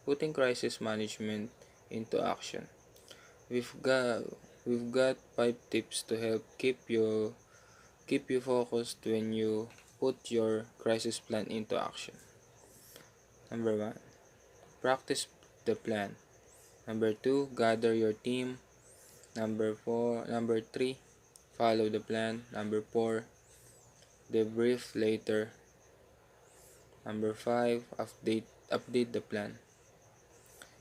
putting crisis management into action. We've got we've got 5 tips to help keep you focused when you put your crisis plan into action. Number 1, practice the plan. Number 2, gather your team. Number 3, follow the plan. Number 4, debrief later. Number 5, update the plan.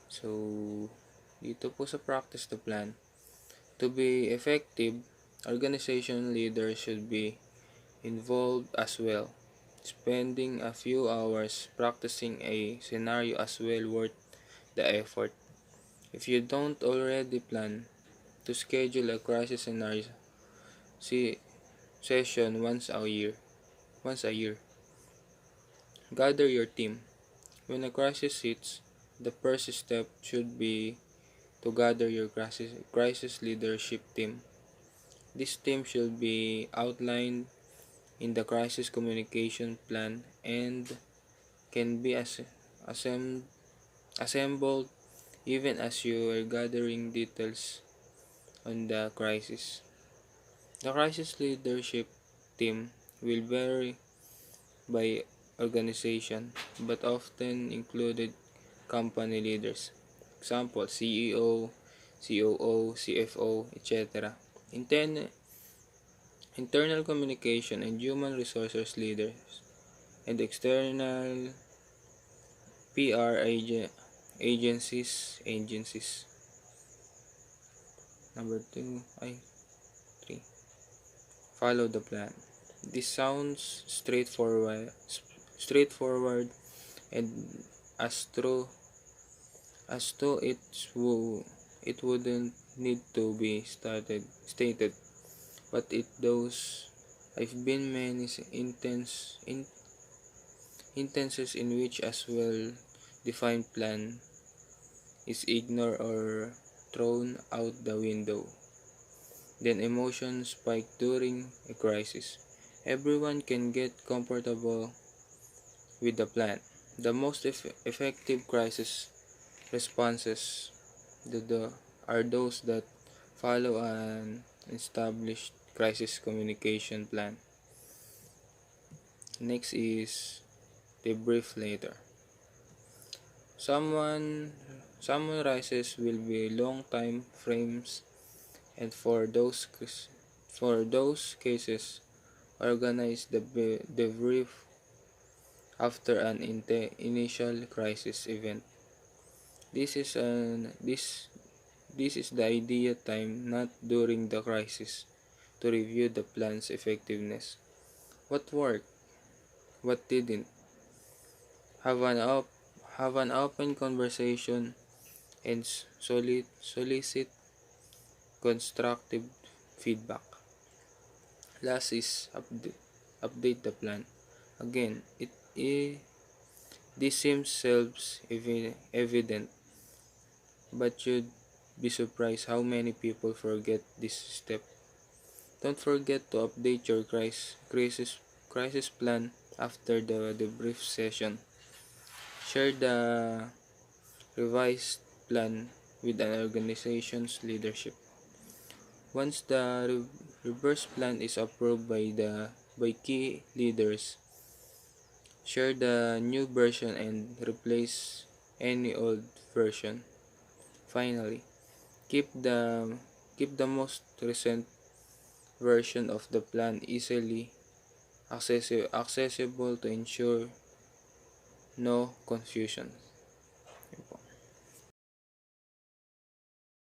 So, dito po sa practice the plan, to be effective, organization leaders should be involved as well. Spending a few hours practicing a scenario as well worth the effort. If you don't already plan to schedule a crisis scenario session once a year. Gather your team. When a crisis hits, the first step should be to gather your crisis leadership team. This team should be outlined in the crisis communication plan and can be assembled even as you are gathering details on the crisis. The crisis leadership team will vary by organization but often included company leaders. Example, CEO, COO, CFO, etc. Internal communication and human resources leaders and external PR agencies. Number 3. Follow the plan. This sounds straightforward and as true as though it wouldn't need to be stated, but it does. I've been many instances in which as well defined plan is ignored or thrown out the window. Then emotions spike during a crisis. Everyone can get comfortable with the plan. The most effective crisis responses are those that follow an established crisis communication plan. Next is debrief later. Summarizes will be long time frames, and for those cases, organize the debrief after an initial crisis event. This is the ideal time, not during the crisis, to review the plan's effectiveness. What worked? What didn't? Have an open conversation and solicit constructive feedback. Last is update the plan. Again, this seems self-evident, but you'd be surprised how many people forget this step. Don't forget to update your crisis plan after the debrief session. Share the revised plan with an organization's leadership. Once the reverse plan is approved by key leaders, share the new version and replace any old version. Finally, keep the most recent version of the plan easily accessible to ensure no confusion.